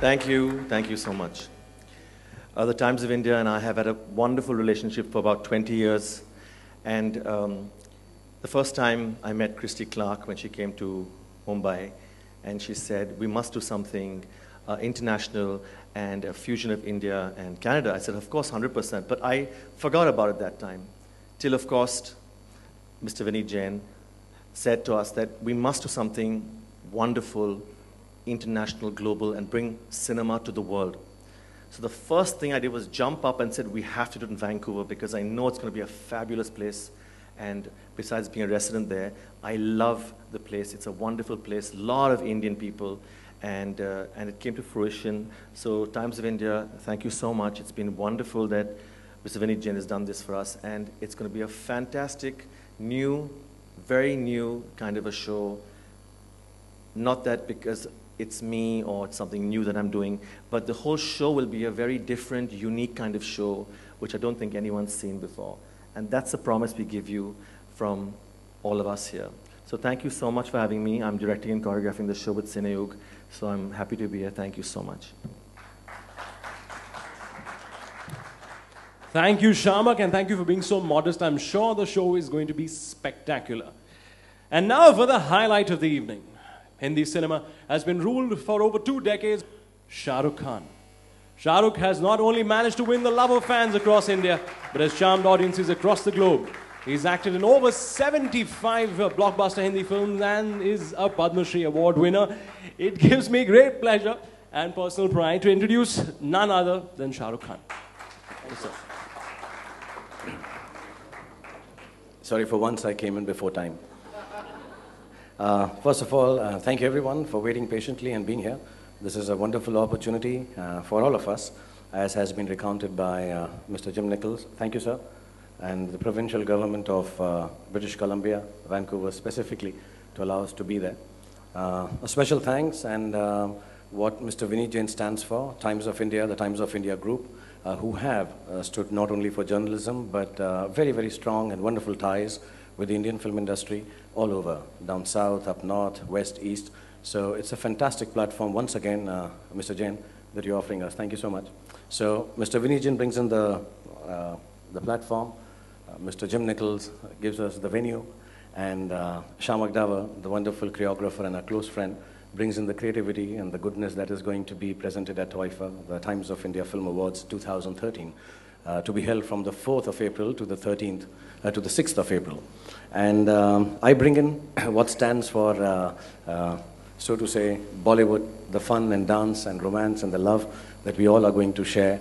Thank you so much. The Times of India and I have had a wonderful relationship for about 20 years. And the first time I met Christy Clark when she came to Mumbai, and she said, we must do something international and a fusion of India and Canada. I said, of course, 100%. But I forgot about it that time. Till, of course, Mr. Vineet Jain said to us that we must do something wonderful, international, global, and bring cinema to the world. So the first thing I did was jump up and said, we have to do it in Vancouver because I know it's going to be a fabulous place. And besides being a resident there, I love the place. It's a wonderful place, a lot of Indian people, and it came to fruition. So Times of India, thank you so much. It's been wonderful that Mr. Vineet Jain has done this for us, and it's going to be a fantastic, new, very new kind of a show. Not that because it's me or it's something new that I'm doing, but the whole show will be a very different, unique kind of show, which I don't think anyone's seen before. And that's the promise we give you from all of us here. So thank you so much for having me. I'm directing and choreographing the show with Cineyug, so I'm happy to be here. Thank you so much. Thank you, Shamak, and thank you for being so modest. I'm sure the show is going to be spectacular. And now for the highlight of the evening. Hindi cinema has been ruled for over 2 decades. Shah Rukh Khan. Shah Rukh has not only managed to win the love of fans across India, but has charmed audiences across the globe. He's acted in over 75 blockbuster Hindi films and is a Padma Shri Award winner. It gives me great pleasure and personal pride to introduce none other than Shah Rukh Khan. Thank you, sir. Sorry, for once I came in before time. First of all, thank you everyone for waiting patiently and being here. This is a wonderful opportunity for all of us, as has been recounted by Mr. Jim Nichols. Thank you, sir. And the provincial government of British Columbia, Vancouver specifically, to allow us to be there. A special thanks and what Mr. Vineet Jain stands for, Times of India, the Times of India group, who have stood not only for journalism, but very, very strong and wonderful ties with the Indian film industry all over, down south, up north, west, east. So it's a fantastic platform, once again, Mr. Jain, that you're offering us. Thank you so much. So Mr. Vineet Jain brings in the platform, Mr. Jim Nichols gives us the venue, and Shah the wonderful choreographer and our close friend, brings in the creativity and the goodness that is going to be presented at TOIFA, the Times of India Film Awards 2013, to be held from the 4th of April to the 13th, to the 6th of April. And I bring in what stands for, so to say, Bollywood, the fun and dance and romance and the love that we all are going to share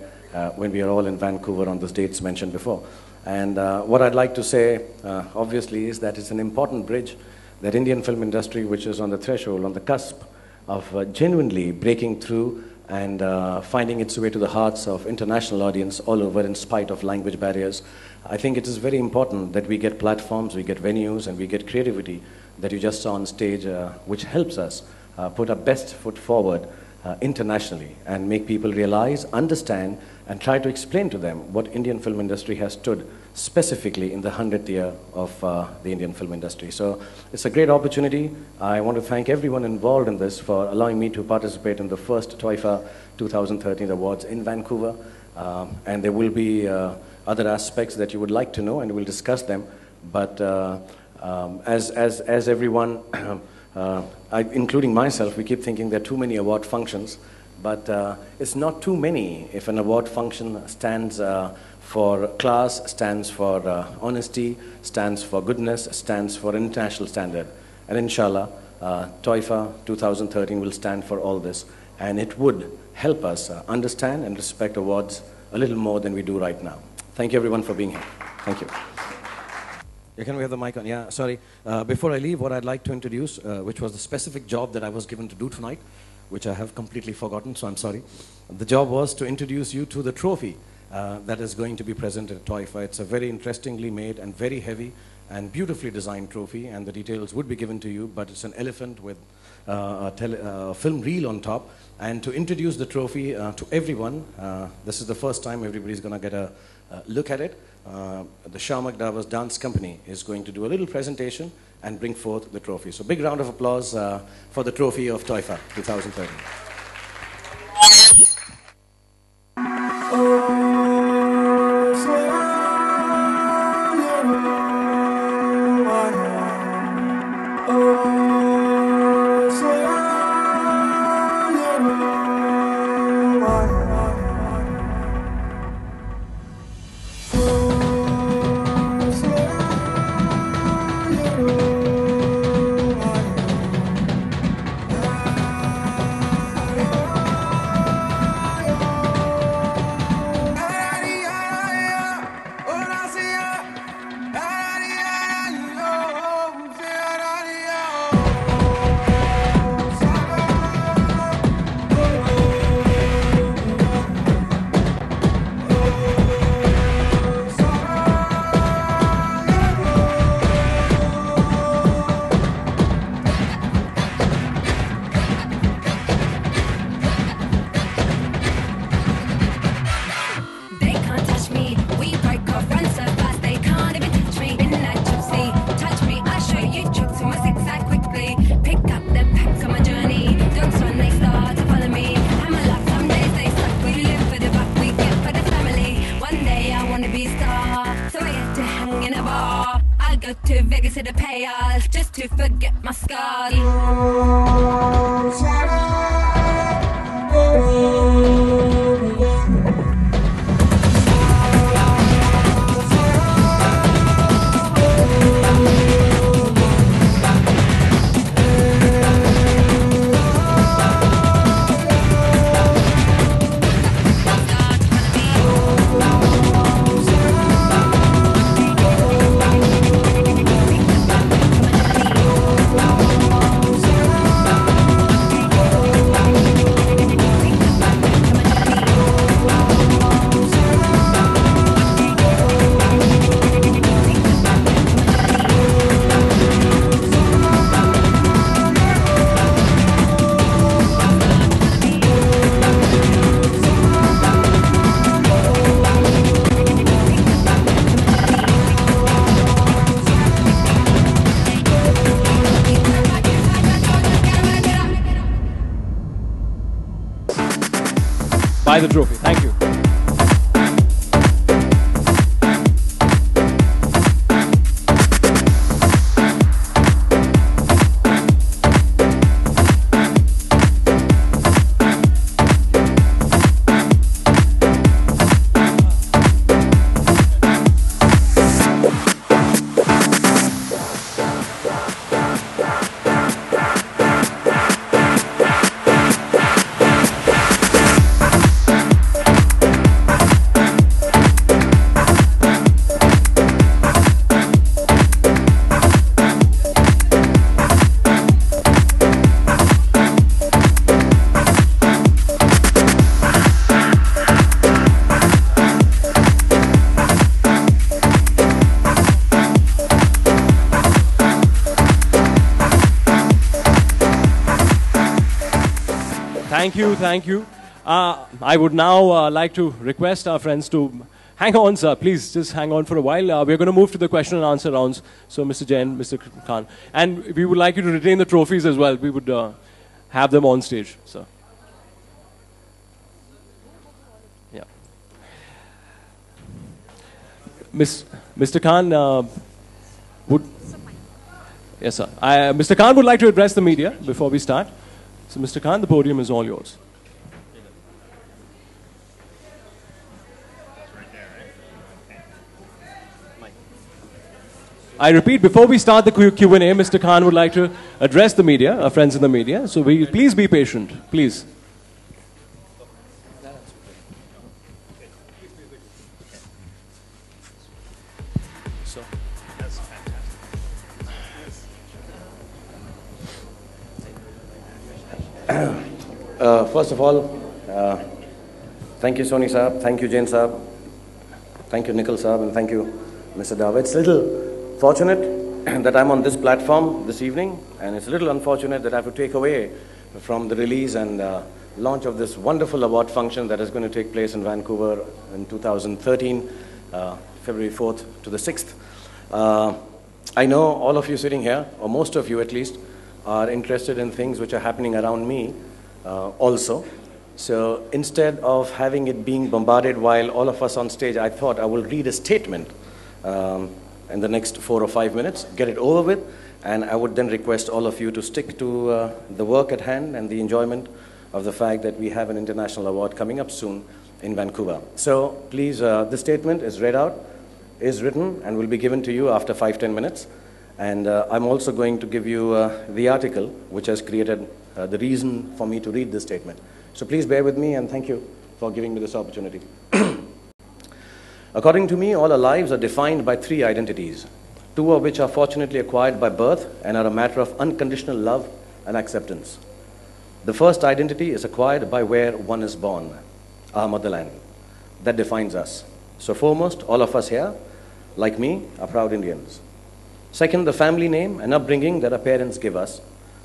when we are all in Vancouver on those dates mentioned before. And what I'd like to say, obviously, is that it's an important bridge that Indian film industry, which is on the threshold, on the cusp of genuinely breaking through and finding its way to the hearts of international audience all over in spite of language barriers. I think it is very important that we get platforms, we get venues, and we get creativity that you just saw on stage, which helps us put our best foot forward internationally and make people realize, understand, and try to explain to them what Indian film industry has stood specifically in the 100th year of the Indian film industry. So it's a great opportunity. I want to thank everyone involved in this for allowing me to participate in the first TOIFA 2013 awards in Vancouver. And there will be other aspects that you would like to know, and we'll discuss them. But as everyone, including myself, we keep thinking there are too many award functions. But it's not too many if an award function stands for class, stands for honesty, stands for goodness, stands for international standard. And inshallah, TOIFA 2013 will stand for all this. And it would help us understand and respect awards a little more than we do right now. Thank you everyone for being here. Thank you. Yeah, can we have the mic on? Yeah, sorry. Before I leave, what I'd like to introduce, which was the specific job that I was given to do tonight, which I have completely forgotten, so I'm sorry. The job was to introduce you to the trophy that is going to be presented at TOIFA. It's a very interestingly made and very heavy and beautifully designed trophy, and the details would be given to you, but it's an elephant with a film reel on top. And to introduce the trophy to everyone, this is the first time everybody's going to get a look at it. The Shah Magdava's dance company is going to do a little presentation and bring forth the trophy. So big round of applause for the trophy of TOIFA 2013. just to forget my scars. Buy the trophy. Thank you. Thank you, thank you. I would now like to request our friends to hang on, sir. Please just hang on for a while. We're going to move to the question and answer rounds. So, Mr. Jain, Mr. Khan. And we would like you to retain the trophies as well. We would have them on stage, sir. Yeah. Mr. Khan would... Yes, sir. Mr. Khan would like to address the media before we start. So, Mr. Khan, the podium is all yours. I repeat, before we start the Q&A, Mr. Khan would like to address the media, our friends in the media. So, please be patient, please. First of all, thank you, Soni Saab, thank you, Jain Saab, thank you, Nikhil Saab, and thank you, Mr. David. It's a little fortunate that I'm on this platform this evening, and it's a little unfortunate that I have to take away from the release and launch of this wonderful award function that is going to take place in Vancouver in 2013, February 4th to the 6th. I know all of you sitting here, or most of you at least, are interested in things which are happening around me also. So instead of having it being bombarded while all of us on stage, I thought I will read a statement in the next 4 or 5 minutes, get it over with, and I would then request all of you to stick to the work at hand and the enjoyment of the fact that we have an international award coming up soon in Vancouver. So please, this statement is read out, is written, and will be given to you after 5-10 minutes. And I'm also going to give you the article which has created the reason for me to read this statement. So please bear with me, and thank you for giving me this opportunity. According to me, all our lives are defined by 3 identities, 2 of which are fortunately acquired by birth and are a matter of unconditional love and acceptance. The first identity is acquired by where one is born, our motherland. That defines us. So foremost, all of us here, like me, are proud Indians. Second, the family name and upbringing that our parents give us.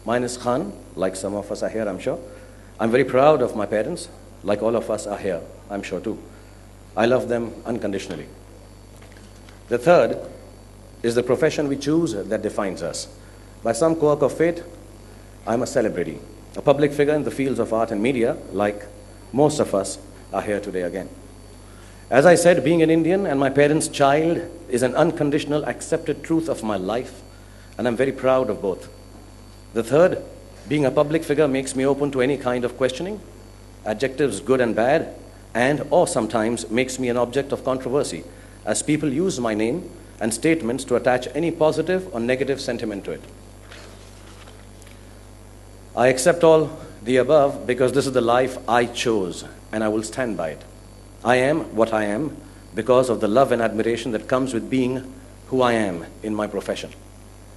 Mine is Khan, like some of us are here, I'm sure. I'm very proud of my parents, like all of us are here, I'm sure too. I love them unconditionally. The third is the profession we choose that defines us. By some quirk of fate, I'm a celebrity, a public figure in the fields of art and media, like most of us are here today again. As I said, being an Indian and my parents' child is an unconditional accepted truth of my life. and I'm very proud of both. The third, being a public figure makes me open to any kind of questioning, adjectives good and bad, and or sometimes makes me an object of controversy, as people use my name and statements to attach any positive or negative sentiment to it. I accept all the above because this is the life I chose, and I will stand by it. I am what I am because of the love and admiration that comes with being who I am in my profession.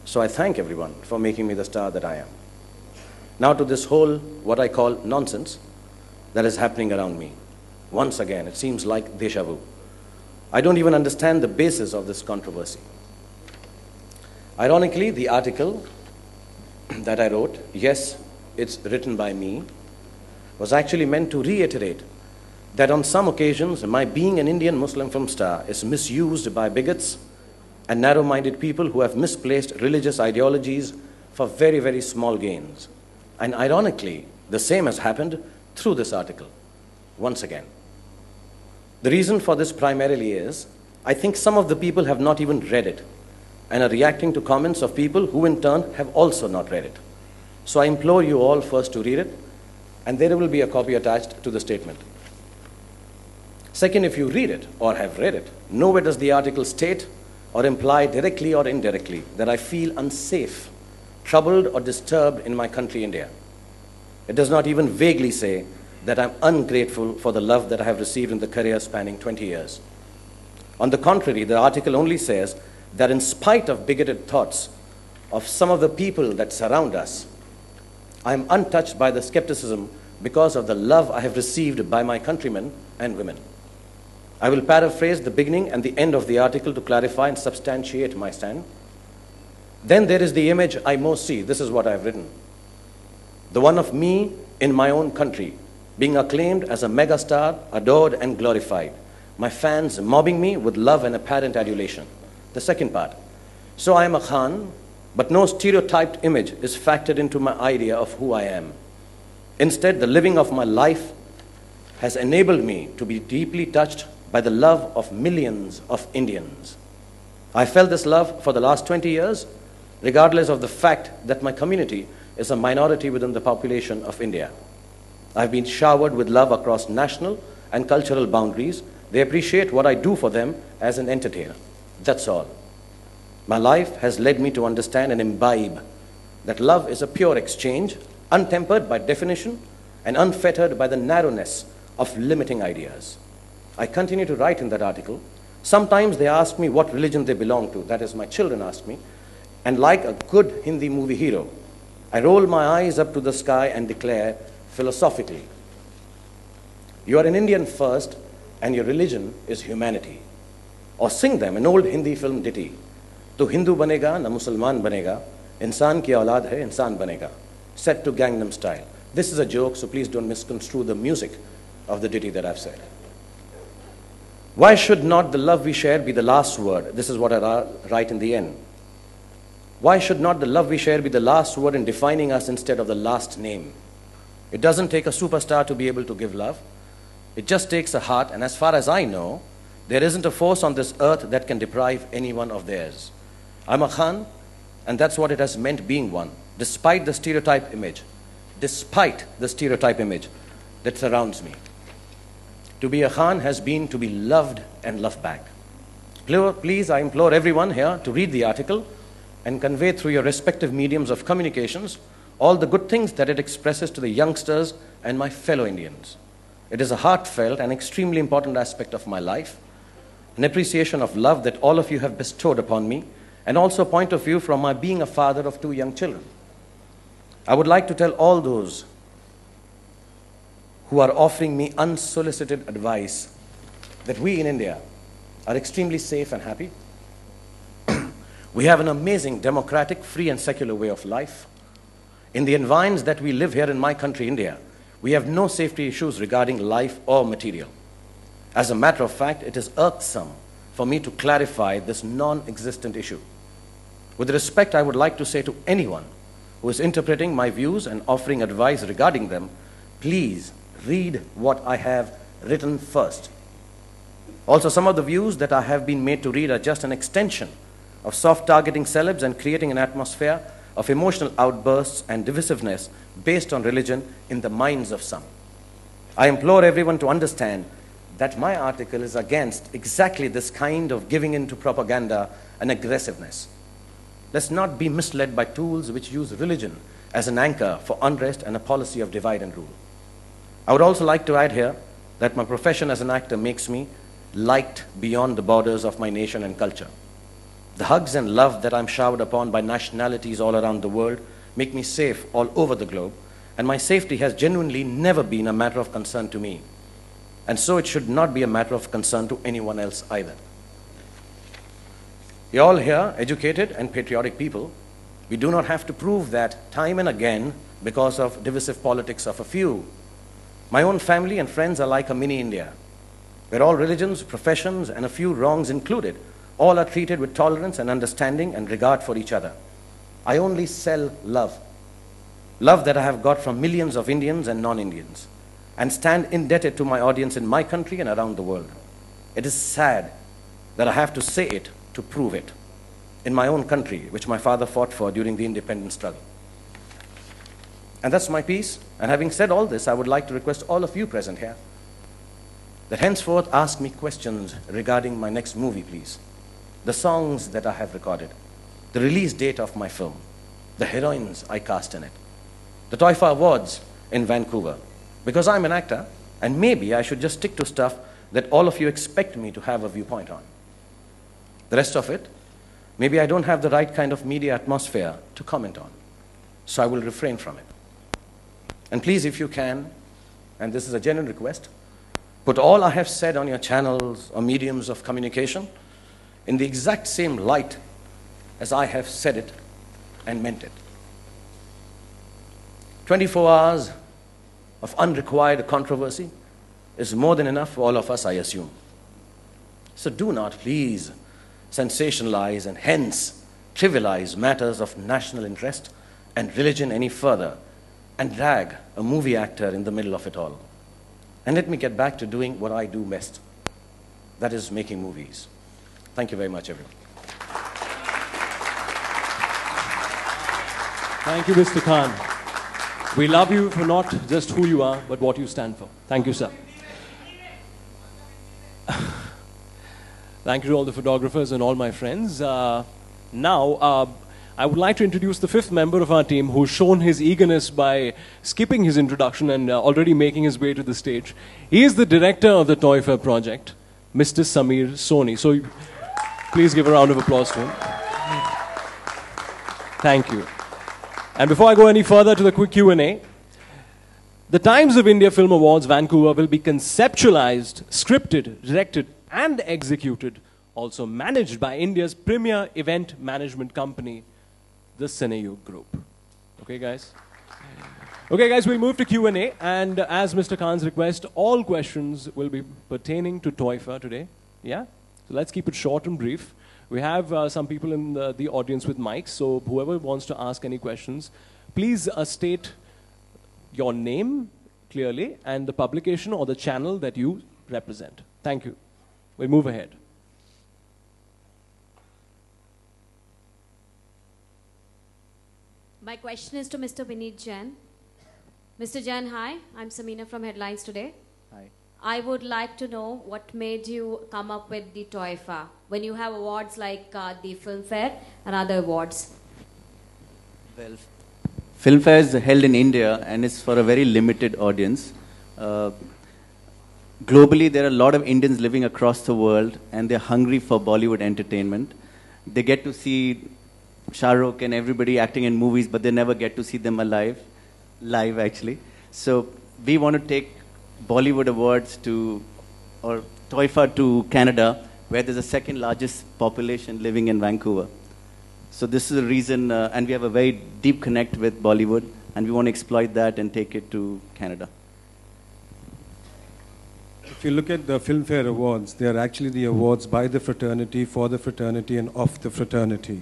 So I thank everyone for making me the star that I am. Now to this whole, what I call nonsense, that is happening around me. Once again, it seems like déjà vu. I don't even understand the basis of this controversy. Ironically, the article that I wrote, yes, it's written by me, was actually meant to reiterate that on some occasions, my being an Indian Muslim film star is misused by bigots and narrow-minded people who have misplaced religious ideologies for very, very small gains. And ironically, the same has happened through this article, once again. The reason for this primarily is, I think some of the people have not even read it and are reacting to comments of people who in turn have also not read it. So I implore you all first to read it, and there will be a copy attached to the statement. Second, if you read it or have read it, nowhere does the article state or imply directly or indirectly that I feel unsafe, troubled or disturbed in my country, India. It does not even vaguely say that I'm ungrateful for the love that I have received in the career spanning 20 years. On the contrary, the article only says that in spite of bigoted thoughts of some of the people that surround us, I am untouched by the skepticism because of the love I have received by my countrymen and women. I will paraphrase the beginning and the end of the article to clarify and substantiate my stand. Then there is the image I most see. This is what I have written. The one of me in my own country, being acclaimed as a megastar, adored and glorified. My fans mobbing me with love and apparent adulation. The second part. So I am a Khan, but no stereotyped image is factored into my idea of who I am. Instead, the living of my life has enabled me to be deeply touched by the love of millions of Indians. I felt this love for the last 20 years, regardless of the fact that my community is a minority within the population of India. I've been showered with love across national and cultural boundaries. They appreciate what I do for them as an entertainer. That's all. My life has led me to understand and imbibe that love is a pure exchange, untempered by definition and unfettered by the narrowness of limiting ideas. I continue to write in that article. Sometimes they ask me what religion they belong to. That is, my children ask me. And like a good Hindi movie hero, I roll my eyes up to the sky and declare philosophically, you are an Indian first and your religion is humanity. Or sing them an old Hindi film ditty. Tu Hindu banega na Musalman banega, insan ki aulad hai, insan banega. Set to Gangnam Style. This is a joke, so please don't misconstrue the music of the ditty that I've said. Why should not the love we share be the last word? This is what I write in the end. Why should not the love we share be the last word in defining us instead of the last name? It doesn't take a superstar to be able to give love. It just takes a heart, and as far as I know, there isn't a force on this earth that can deprive anyone of theirs. I'm a Khan, and that's what it has meant being one, despite the stereotype image. Despite the stereotype image that surrounds me. To be a Khan has been to be loved and loved back. Please, I implore everyone here to read the article and convey through your respective mediums of communications all the good things that it expresses to the youngsters and my fellow Indians. It is a heartfelt and extremely important aspect of my life, an appreciation of love that all of you have bestowed upon me, and also a point of view from my being a father of 2 young children. I would like to tell all those who are offering me unsolicited advice that we in India are extremely safe and happy. We have an amazing democratic, free and secular way of life. In the environs that we live here in my country, India, we have no safety issues regarding life or material. As a matter of fact, it is irksome for me to clarify this non-existent issue. With respect, I would like to say to anyone who is interpreting my views and offering advice regarding them, please read what I have written first. Also, some of the views that I have been made to read are just an extension of soft-targeting celebs and creating an atmosphere of emotional outbursts and divisiveness based on religion in the minds of some. I implore everyone to understand that my article is against exactly this kind of giving in to propaganda and aggressiveness. Let's not be misled by tools which use religion as an anchor for unrest and a policy of divide and rule. I would also like to add here that my profession as an actor makes me liked beyond the borders of my nation and culture. The hugs and love that I'm showered upon by nationalities all around the world make me safe all over the globe, and my safety has genuinely never been a matter of concern to me. And so it should not be a matter of concern to anyone else either. You're all here, educated and patriotic people. We do not have to prove that time and again because of divisive politics of a few. My own family and friends are like a mini India, where all religions, professions, and a few wrongs included, all are treated with tolerance and understanding and regard for each other. I only sell love. Love that I have got from millions of Indians and non-Indians, and stand indebted to my audience in my country and around the world. It is sad that I have to say it to prove it in my own country, which my father fought for during the independence struggle. And that's my piece. And having said all this, I would like to request all of you present here that henceforth ask me questions regarding my next movie, please. The songs that I have recorded, the release date of my film, the heroines I cast in it, the TOIFA Awards in Vancouver, because I'm an actor, and maybe I should just stick to stuff that all of you expect me to have a viewpoint on. The rest of it, maybe I don't have the right kind of media atmosphere to comment on, so I will refrain from it. And please, if you can, and this is a genuine request, put all I have said on your channels or mediums of communication in the exact same light as I have said it and meant it. 24 hours of unrequired controversy is more than enough for all of us, I assume. So do not, please, sensationalize and hence trivialize matters of national interest and religion any further and drag a movie actor in the middle of it all. And let me get back to doing what I do best, that is making movies. Thank you very much, everyone. Thank you, Mr. Khan. We love you for not just who you are, but what you stand for. Thank you, sir. Thank you to all the photographers and all my friends. Now, I would like to introduce the fifth member of our team who's shown his eagerness by skipping his introduction and already making his way to the stage. He is the director of the TOIFA project, Mr. Samir Soni. So please give a round of applause to him. Thank you. And before I go any further to the quick Q&A, the Times of India Film Awards Vancouver will be conceptualized, scripted, directed, and executed, also managed by India's premier event management company, the Cineyug Group. Okay, guys? Okay, guys, we'll move to Q&A, and as Mr. Khan's request, all questions will be pertaining to TOIFA today. Yeah? So let's keep it short and brief. We have some people in the audience with mics, so whoever wants to ask any questions, please state your name clearly and the publication or the channel that you represent. Thank you. We'll move ahead. My question is to Mr. Vineet Jain. Mr. Jain, hi. I'm Samina from Headlines Today. Hi. I would like to know what made you come up with the TOIFA when you have awards like the Filmfare and other awards. Well, Filmfare is held in India and is for a very limited audience. Globally, there are a lot of Indians living across the world and they're hungry for Bollywood entertainment. They get to see Shah, Rukh and everybody acting in movies, but they never get to see them live actually. So we want to take Bollywood awards to, or TOIFA to Canada, where there's the second largest population living in Vancouver. So this is the reason, and we have a very deep connect with Bollywood, and we want to exploit that and take it to Canada. If you look at the Filmfare Awards, they are actually the awards by the fraternity, for the fraternity, and of the fraternity.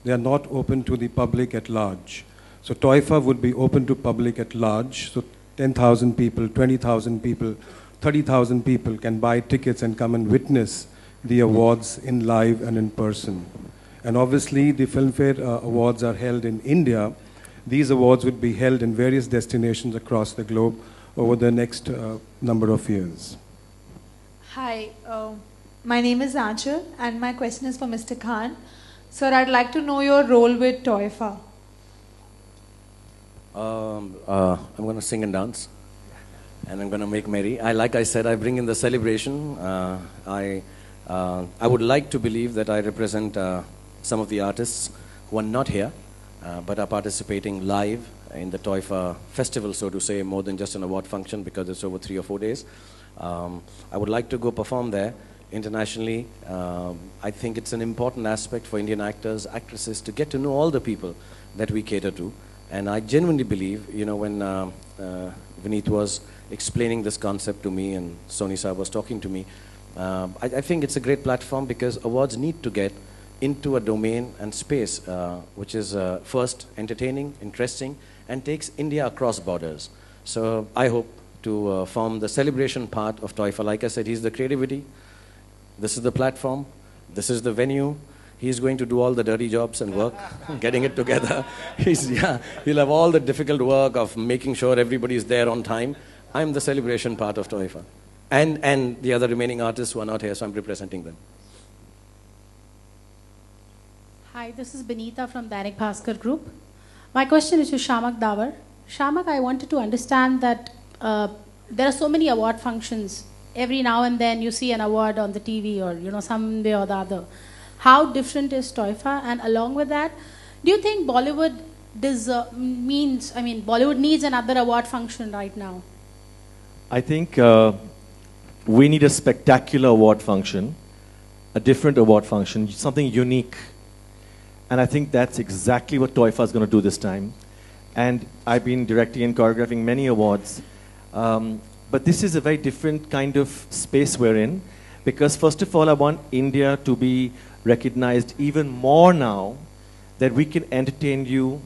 They are not open to the public at large. So TOIFA would be open to public at large. So 10,000 people, 20,000 people, 30,000 people can buy tickets and come and witness the awards in live and in person. And obviously, the Filmfare Awards are held in India. These awards would be held in various destinations across the globe over the next number of years. Hi, my name is Anchal, and my question is for Mr. Khan. Sir, I'd like to know your role with TOIFA. I'm going to sing and dance, and I'm going to make merry. Like I said, I bring in the celebration. I would like to believe that I represent some of the artists who are not here, but are participating live in the TOIFA festival, so to say, more than just an award function, because it's over 3 or 4 days. I would like to go perform there internationally. I think it's an important aspect for Indian actors, actresses, to get to know all the people that we cater to. And I genuinely believe, you know, when Vineet was explaining this concept to me and Soni Saab was talking to me, I think it's a great platform, because awards need to get into a domain and space which is first entertaining, interesting, and takes India across borders. So I hope to form the celebration part of TOIFA. Like I said, he's the creativity, this is the platform, this is the venue. He's going to do all the dirty jobs and work, getting it together. He'll have all the difficult work of making sure everybody is there on time. I'm the celebration part of TOIFA. And the other remaining artists who are not here, so I'm representing them. Hi, this is Benita from Dainik Bhaskar Group. My question is to Shamak Dawar. Shamak, I wanted to understand that there are so many award functions. Every now and then you see an award on the TV or, you know, some way or the other. How different is TOIFA? And along with that, do you think Bollywood Bollywood needs another award function right now? I think we need a spectacular award function, a different award function, something unique. And I think that's exactly what TOIFA is going to do this time. And I've been directing and choreographing many awards. But this is a very different kind of space we're in. Because first of all, I want India to be recognized even more now, that we can entertain you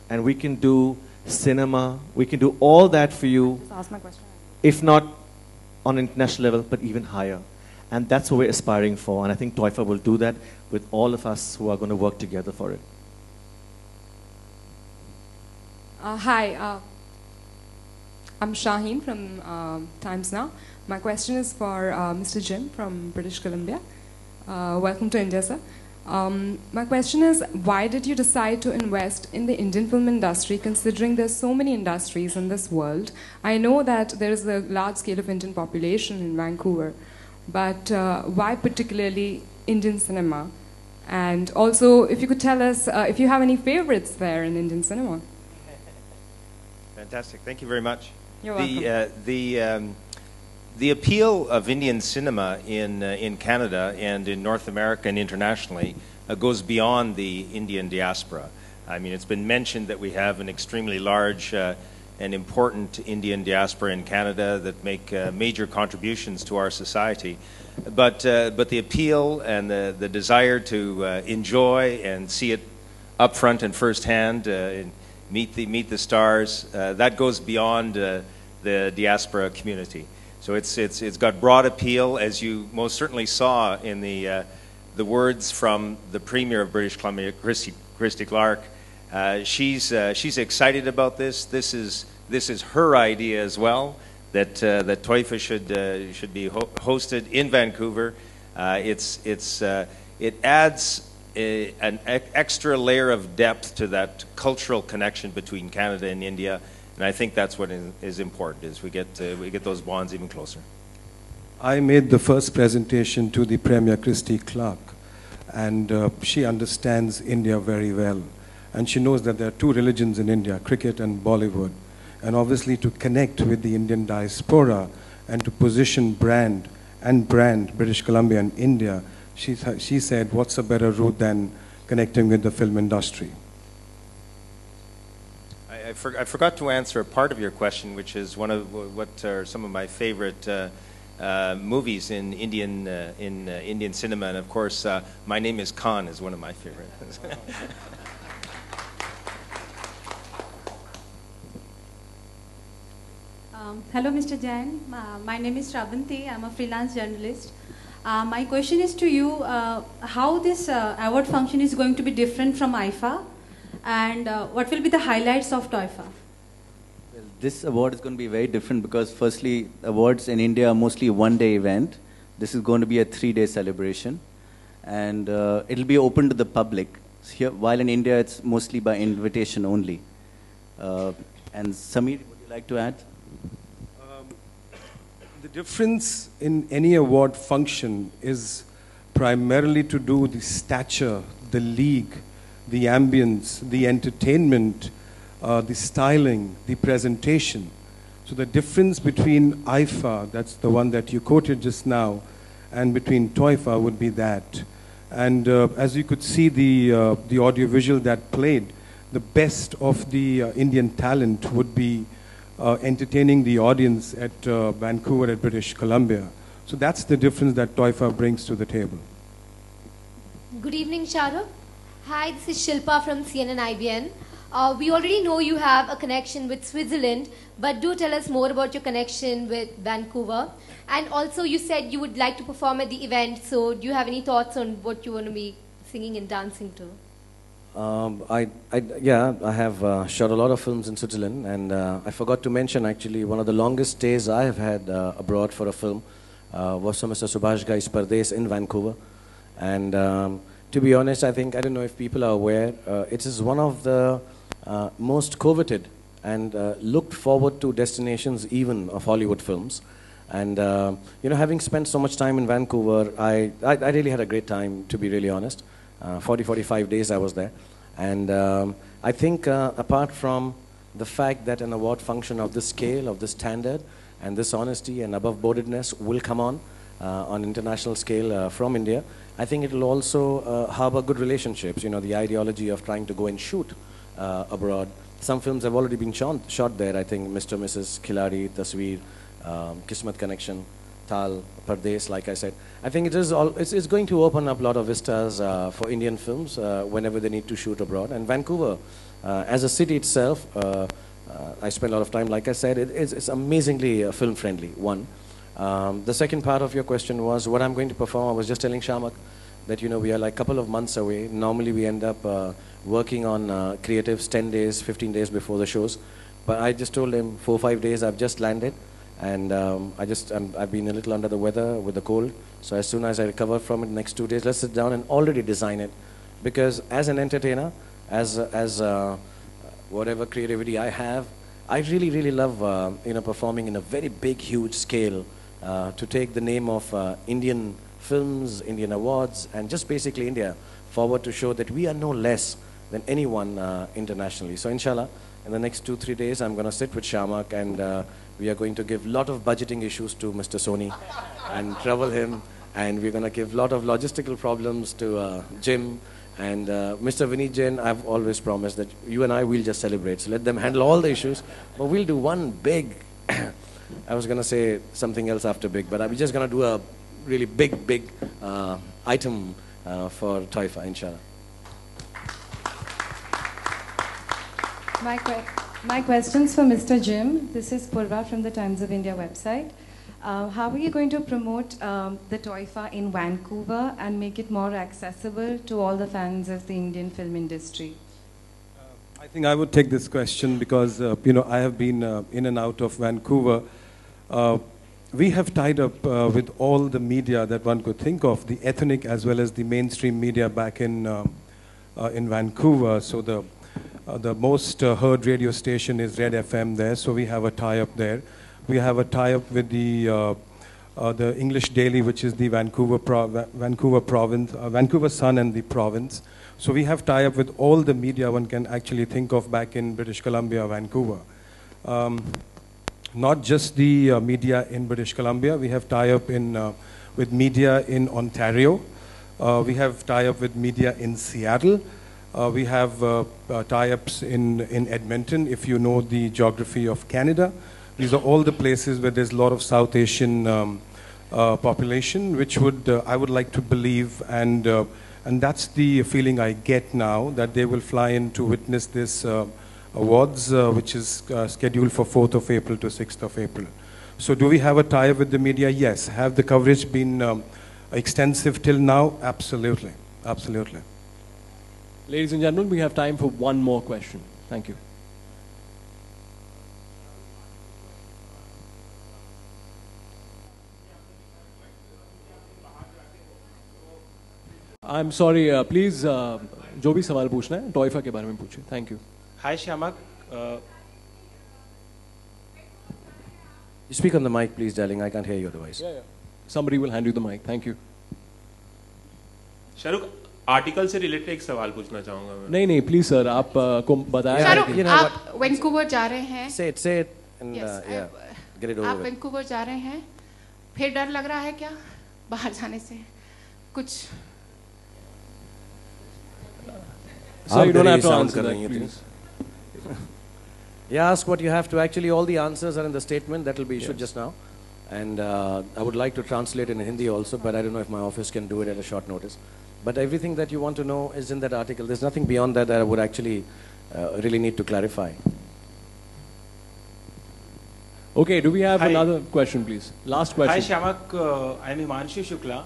and we can do cinema, we can do all that for you, Ask my question. If not on an international level, but even higher. And that's what we're aspiring for, and I think TOIFA will do that with all of us who are going to work together for it. Hi, I'm Shaheen from Times Now. My question is for Mr. Jim from British Columbia. Welcome to India, sir. My question is, why did you decide to invest in the Indian film industry, considering there's so many industries in this world? I know that there is a large scale of Indian population in Vancouver, but why particularly Indian cinema? And also, if you could tell us if you have any favorites there in Indian cinema. Fantastic. Thank you very much. You're welcome. The appeal of Indian cinema in Canada and in North America and internationally goes beyond the Indian diaspora. I mean, it's been mentioned that we have an extremely large and important Indian diaspora in Canada that make major contributions to our society. But the appeal and the desire to enjoy and see it up front and firsthand, and meet the stars, that goes beyond the diaspora community. So it's got broad appeal, as you most certainly saw in the words from the Premier of British Columbia, Christy Clark. She's excited about this. This is her idea as well, that TOIFA should be hosted in Vancouver. It adds an extra layer of depth to that cultural connection between Canada and India. And I think that's what is important, is we get those bonds even closer. I made the first presentation to the Premier Christy Clark, and she understands India very well. And she knows that there are two religions in India, cricket and Bollywood. And obviously to connect with the Indian diaspora and to position brand British Columbia and India, she said, what's a better route than connecting with the film industry? I forgot to answer a part of your question, which is what are some of my favorite movies in Indian cinema, and of course, My Name is Khan is one of my favorites. Hello, Mr. Jain. My name is Shravanti. I'm a freelance journalist. My question is to you, how this award function is going to be different from IFA, and what will be the highlights of TOIFA? Well, this award is going to be very different because firstly, awards in India are mostly a one-day event. This is going to be a 3-day celebration, and it'll be open to the public. Here, while in India, it's mostly by invitation only. And Sameer, would you like to add? The difference in any award function is primarily to do with the stature, the league, the ambience, the entertainment, the styling, the presentation. So the difference between IFA, that's the one that you quoted just now, and between TOIFA would be that. And as you could see, the audiovisual that played, the best of the Indian talent would be entertaining the audience at Vancouver at British Columbia. So that's the difference that TOIFA brings to the table. Good evening, Shah Rukh. Hi, this is Shilpa from CNN IBN. We already know you have a connection with Switzerland, but do tell us more about your connection with Vancouver. And also, you said you would like to perform at the event, so do you have any thoughts on what you want to be singing and dancing to? Yeah, I have shot a lot of films in Switzerland, and I forgot to mention actually one of the longest stays I have had abroad for a film was for Mr. Subhash Ghai's Pardes in Vancouver. And to be honest, I don't know if people are aware, it is one of the most coveted and looked forward to destinations even of Hollywood films. And you know, having spent so much time in Vancouver, I really had a great time, to be really honest. 45 days I was there. And I think apart from the fact that an award function of this scale, of this standard, and this honesty and above-boardedness will come on international scale from India, I think it will also harbor good relationships. You know, the ideology of trying to go and shoot abroad. Some films have already been shot there. I think Mr. and Mrs. Khiladi, Tasveer, Kismet Connection, Tal, Pardes, like I said. I think it's going to open up a lot of vistas for Indian films whenever they need to shoot abroad. And Vancouver, as a city itself, I spent a lot of time, like I said, it's amazingly film-friendly, one. The second part of your question was what I'm going to perform. I was just telling Shamak that, you know, we are like a couple of months away. Normally we end up working on creatives 10 days, 15 days before the shows. But I just told him 4 or 5 days I've just landed. And I've been a little under the weather with the cold. So as soon as I recover from it, next 2 days, let's sit down and already design it. Because as an entertainer, as whatever creativity I have, I really, really love you know, performing in a very big, huge scale to take the name of Indian films, Indian awards, and just basically India forward to show that we are no less than anyone internationally. So inshallah, in the next 2 or 3 days, I'm going to sit with Shamak and we are going to give a lot of budgeting issues to Mr. Soni and trouble him. And we're going to give a lot of logistical problems to Jim. And Mr. Vineet Jain, I've always promised that you and I will just celebrate. So let them handle all the issues. But we'll do one big, I was going to say something else after big, but I'm just going to do a really big item for TOIFA, inshallah. My question's for Mr. Jim. This is Purva from the Times of India website. How are you going to promote the TOIFA in Vancouver and make it more accessible to all the fans of the Indian film industry? I think I would take this question because, you know, I have been in and out of Vancouver. We have tied up with all the media that one could think of, the ethnic as well as the mainstream media back in Vancouver. So the most heard radio station is Red FM there, so we have a tie-up there. We have a tie-up with the English Daily, which is the Vancouver province, Vancouver Sun and the province. So we have tie-up with all the media one can actually think of back in British Columbia, Vancouver. Not just the media in British Columbia, we have tie-up with media in Ontario. We have tie-up with media in Seattle. We have tie-ups in Edmonton, if you know the geography of Canada. These are all the places where there's a lot of South Asian population, which I would like to believe, and that's the feeling I get now, that they will fly in to witness this awards, which is scheduled for 4th of April to 6th of April. So do we have a tie-up with the media? Yes. Have the coverage been extensive till now? Absolutely, absolutely. Ladies and gentlemen, we have time for one more question. Thank you. I'm sorry, please, जो भी सवाल पूछना है, TOIFA के बारे में पूछिए. Thank you. Hi, Shamak. You speak on the mic, please, darling. I can't hear you otherwise. Yeah. Somebody will hand you the mic. Thank you. Shahrukh, article से रिलेटेड एक सवाल पूछना चाहूँगा मैं. नहीं, please sir, आप को बताया. शाहरुख, आप वैंकूवर जा रहे हैं. Say it, and yeah, get it over आप with. वैंकूवर जा रहे हैं. फिर डर लग रहा है क्या बाहर जाने से? कुछ. So you don't have to answer that, please. Yeah, ask what you have to. Actually, all the answers are in the statement that will be issued just now. And I would like to translate in Hindi also, but I don't know if my office can do it at a short notice. But everything that you want to know is in that article. There's nothing beyond that that I would actually really need to clarify. Okay, do we have another question, please? Last question. Hi, Shamak. I'm Himanshu Shukla.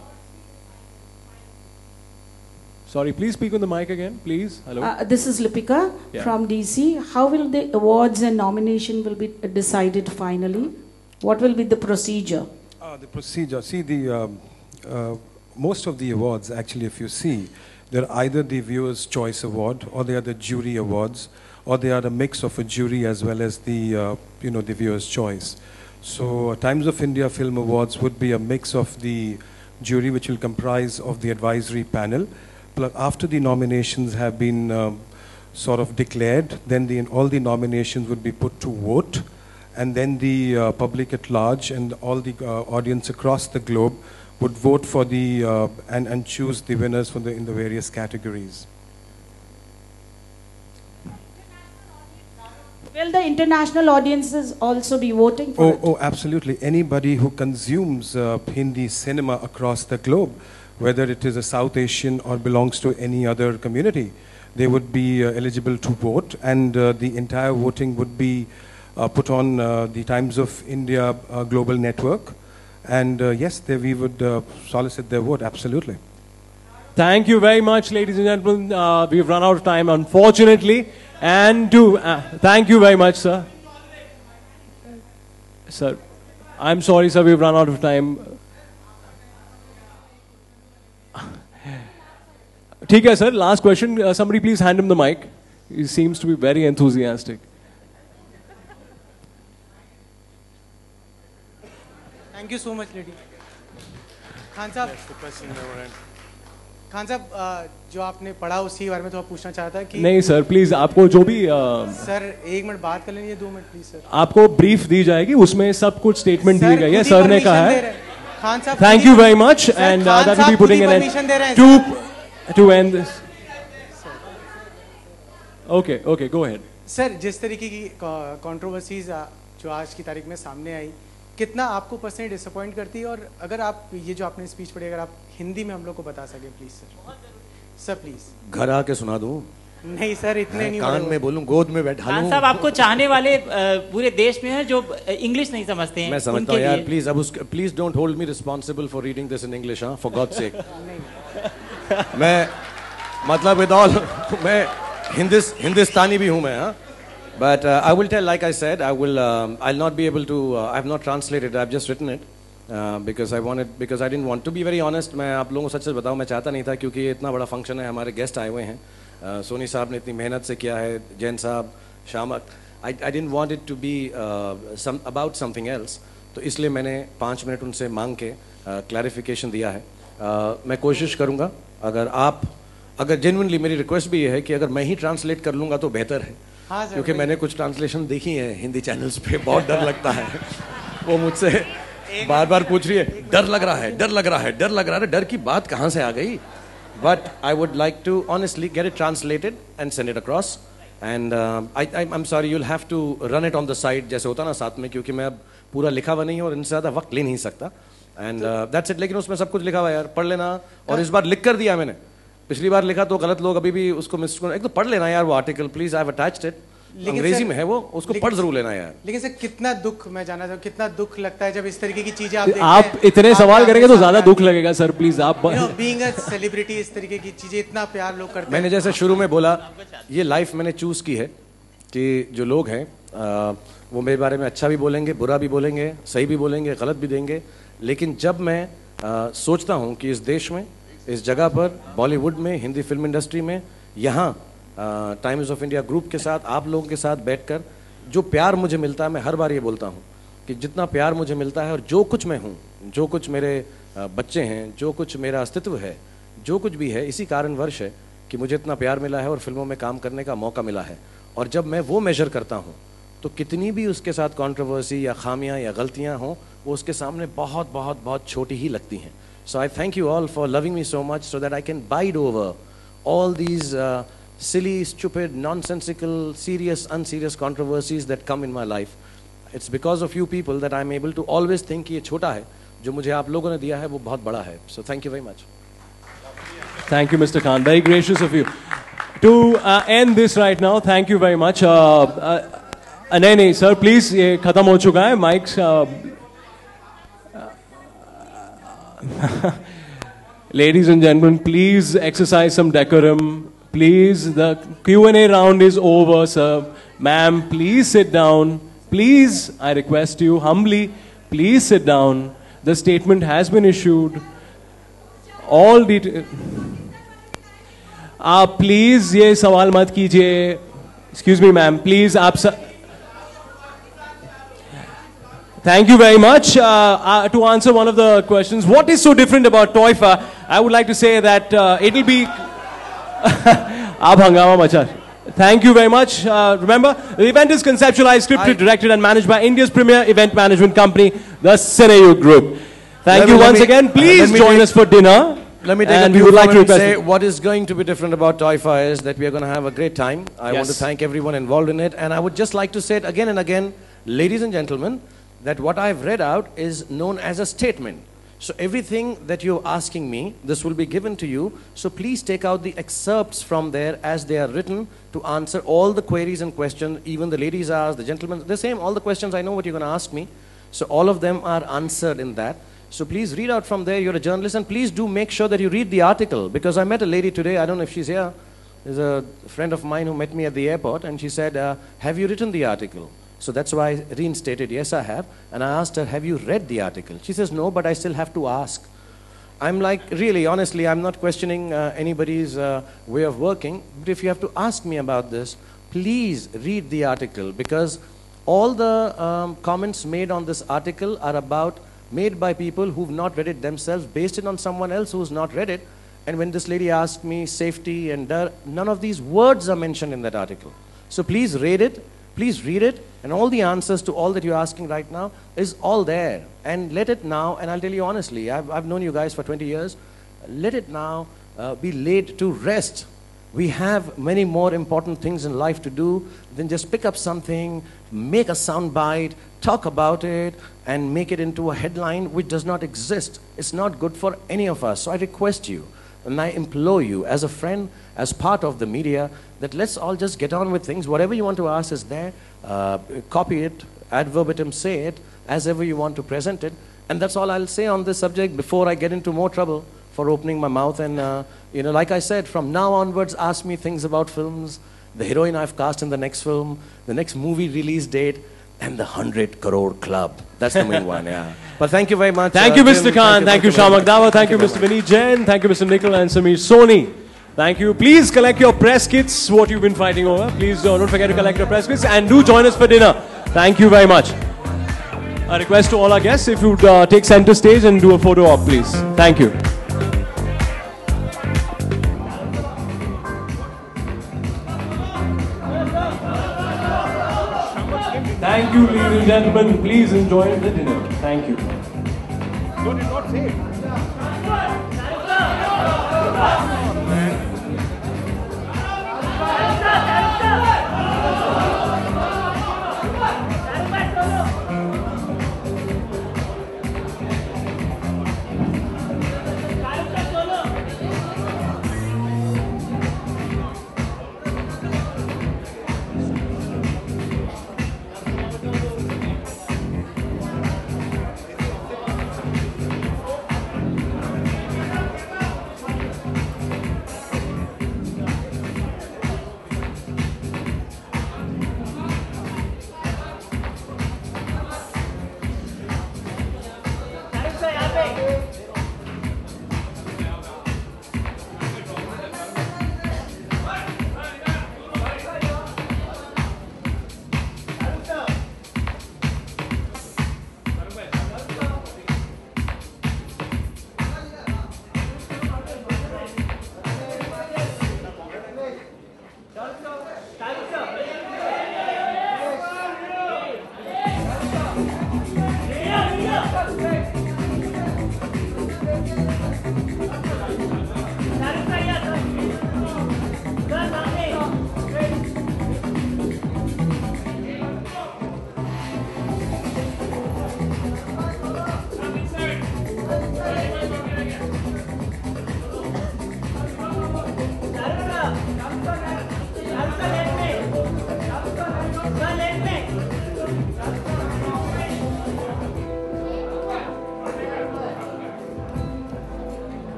Sorry, please speak on the mic again, please. Hello. This is Lipika from DC. How will the awards and nomination will be decided finally? What will be the procedure? The procedure. See, most of the awards, actually, if you see, they're either the Viewer's Choice Award, or they are the jury awards, or they are a mix of a jury as well as the, the Viewer's Choice. So, Times of India Film Awards would be a mix of the jury, which will comprise of the advisory panel. After the nominations have been sort of declared, then all the nominations would be put to vote, and then the public at large and all the audience across the globe would vote for the and choose the winners for in the various categories. Will the international audiences also be voting for it? Oh, absolutely. Anybody who consumes Hindi cinema across the globe, whether it is a South Asian or belongs to any other community, they would be eligible to vote, and the entire voting would be put on the Times of India Global Network, and yes, we would solicit their vote, absolutely. Thank you very much, ladies and gentlemen. We've run out of time, unfortunately, and thank you very much, sir. Sir, I'm sorry, sir, we've run out of time. ठीक है, sir. Last question. Somebody please hand him the mic. He seems to be very enthusiastic. Thank you so much, lady. Khan साहब, जो आपने पढ़ा उसके बारे में तो आप पूछना चाहता है कि नहीं सर, प्लीज आपको जो भी सर 1 मिनट बात कर लेंगे, 2 मिनट प्लीज सर. आपको ब्रीफ दी जाएगी, उसमें सब कुछ स्टेटमेंट दी गई है, सर ने कहा है. Khan Sahab, thank you very much, and that will be putting an end to end this. Okay, go ahead. Sir, जिस तरीके की कंट्रोवर्सीज जो आज की तारीख में सामने आई, कितना आपको पर्सनली डिसअपॉइंट करती है, और अगर आप ये जो आपने स्पीच पढ़ी अगर आप हिंदी में हम लोग को बता सके प्लीज सर. Sir please. घर आके सुना दूं? नहीं सर, इतने नहीं. कान में बोलूं, गोद में बैठा लूं? खान साहब, आपको चाहने वाले पूरे देश में हैं जो इंग्लिश नहीं समझते हैं. मैं समझता हूं यार, please don't hold me responsible for reading this in English, for God's sake. मैं मतलब विद ऑल मैं हिंदुस्तानी भी हूं मैं, but I will tell, like I said, I'll not be able to, I have not translated, I've just written it because I didn't want to be very honest. मैं आप लोगों को सच बताऊं, मैं चाहता नहीं था, क्योंकि ये इतना बड़ा फंक्शन है, हमारे गेस्ट आए हुए हैं, सोनी साहब ने इतनी मेहनत से किया है, जैन साहब, शामक. I didn't want it to be about something else, तो इसलिए मैंने 5 मिनट उनसे मांग के क्लैरिफिकेशन दिया है. मैं कोशिश करूंगा, अगर जेन्युइनली मेरी रिक्वेस्ट भी ये है कि अगर मैं ही ट्रांसलेट कर लूंगा तो बेहतर है. हाँ, क्योंकि मैंने कुछ ट्रांसलेशन देखी है हिंदी चैनल्स पे, बहुत डर लगता है. वो मुझसे बार बार पूछ रही है, डर लग रहा है. डर की बात कहाँ से आ गई? But I would like to honestly get it translated and send it across, and I am sorry, you will have to run it on the side, जैसे होता ना साथ में, क्योंकि मैं अब पूरा लिखा हुआ नहीं हूँ और इनसे ज़्यादा वक्त ले नहीं सकता. And that's it. लेकिन उसमें सब कुछ लिखा हुआ है यार, पढ़ लेना. और इस बार लिख कर दिया मैंने, पिछली बार लिखा तो गलत लोग अभी भी उसको मिस. एक तो पढ़ लेना यार वो article please. I have attached it, अंग्रेजी में है वो, उसको पढ़ जरूर लेना यार। लेकिन सर कितना दुख, मैं जानना चाहूँ कितना दुख लगता है जब इस तरीके की चीजें आप देखते हैं। आप इतने सवाल करेंगे तो ज्यादा दुख लगेगा सर, प्लीज आप। बीइंग अ सेलिब्रिटी इस तरीके की चीजें इतना प्यार लोग करते हैं। मैंने जैसे शुरू में बोला, ये लाइफ मैंने चूज की है कि जो लोग हैं वो मेरे बारे में अच्छा भी बोलेंगे, बुरा भी बोलेंगे, सही भी बोलेंगे, गलत भी देंगे, लेकिन जब मैं सोचता हूँ कि इस देश में, इस जगह पर, बॉलीवुड में, हिंदी फिल्म इंडस्ट्री में, यहाँ टाइम्स ऑफ इंडिया ग्रुप के साथ, आप लोगों के साथ बैठकर जो प्यार मुझे मिलता है, मैं हर बार ये बोलता हूँ कि जितना प्यार मुझे मिलता है और जो कुछ मैं हूँ, जो कुछ मेरे बच्चे हैं, जो कुछ मेरा अस्तित्व है, जो कुछ भी है, इसी कारणवश है कि मुझे इतना प्यार मिला है और फिल्मों में काम करने का मौका मिला है। और जब मैं वो मेजर करता हूँ तो कितनी भी उसके साथ कंट्रोवर्सी या खामियां या गलतियां हों, वो उसके सामने बहुत बहुत बहुत छोटी ही लगती हैं। So I thank you all for loving me so much so that I can abide over all these silly, stupid, nonsensical, serious, unserious controversies that come in my life. It's because of you people that I'm able to always think कि ये छोटा है, जो मुझे आप लोगों ने दिया है वो बहुत बड़ा है. So thank you very much. Thank you, Mr. Khan. Very gracious of you. To end this right now, thank you very much. नहीं sir, please ये खत्म हो चुका है. Mics. Ladies and gentlemen, please exercise some decorum. Please, the Q&A round is over, sir. Ma'am, please sit down. Please, I request you humbly, please sit down. The statement has been issued. All details. आप please ये सवाल मत कीजिए. Excuse me, ma'am. Please, आप Thank you very much. To answer one of the questions, what is so different about TOIFA? I would like to say that it'll be. Aap hangama macha. Thank you very much. Remember, the event is conceptualized, scripted, directed, and managed by India's premier event management company, the Cineyug Group. Thank you once again. Please join us for dinner. Let me take a few moments and say what is going to be different about TOIFA is that we are going to have a great time. I want to thank everyone involved in it, and I would just like to say it again and again, ladies and gentlemen, that what I've read out is known as a statement. So everything that you're asking me, this will be given to you. So please take out the excerpts from there as they are written to answer all the queries and questions. Even the ladies asked, the gentlemen, the same, all the questions I know what you're going to ask me. So all of them are answered in that. So please read out from there. You're a journalist, and please do make sure that you read the article, because I met a lady today, I don't know if she's here. There's a friend of mine who met me at the airport, and she said, have you written the article? So that's why I reinstated, yes, I have. And I asked her, have you read the article? She says, no, but I still have to ask. I'm like, really, honestly, I'm not questioning anybody's way of working. But if you have to ask me about this, please read the article, because all the comments made on this article are made by people who've not read it themselves, based it on someone else who's not read it. And when this lady asked me safety and none of these words are mentioned in that article. So please read it. Please read it, and all the answers to all that you're asking right now is all there. And let it now, and I'll tell you honestly, I've known you guys for 20 years, let it now be laid to rest. We have many more important things in life to do than just pick up something, make a sound bite, talk about it, and make it into a headline which does not exist. It's not good for any of us. So I request you, and I implore you as a friend, as part of the media, that let's all just get on with things. Whatever you want to ask is there. Copy it, ad verbatim say it, as ever you want to present it. And that's all I'll say on this subject before I get into more trouble for opening my mouth. And, you know, like I said, from now onwards, ask me things about films, the heroine I've cast in the next film, the next movie release date, and the 100 crore club. That's the main one, yeah. But thank you very much. Thank you, Mr. Khan. Thank you, Shah Magdawa. Thank you, Mr. Vineet Jain. Thank you, Mr. Nikhil and Sameer Soni. Thank you. Please collect your press kits, what you've been fighting over. Please don't forget to collect your press kits, and do join us for dinner. Thank you very much. A request to all our guests, if you'd take center stage and do a photo op, please. Thank you. Thank you, ladies and gentlemen. Please enjoy the dinner. Thank you. No, did not say it.